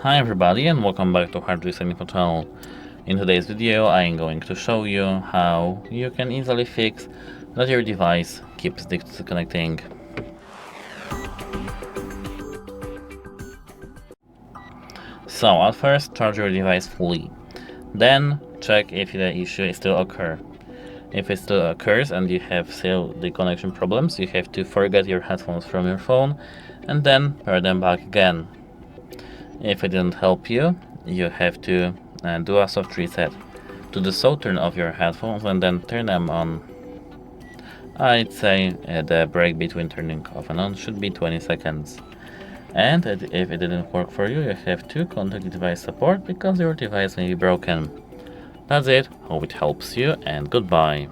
Hi everybody and welcome back to Hard Reset Info channel. In today's video I am going to show you how you can easily fix that your device keeps disconnecting. So at first charge your device fully. Then check if the issue still occurs. If it still occurs and you have still the connection problems, you have to forget your headphones from your phone and then pair them back again. If it didn't help you, you have to do a soft reset. To do so, turn off your headphones and then turn them on. I'd say the break between turning off and on should be 20 seconds. And if it didn't work for you, you have to contact device support because your device may be broken. That's it, hope it helps you and goodbye.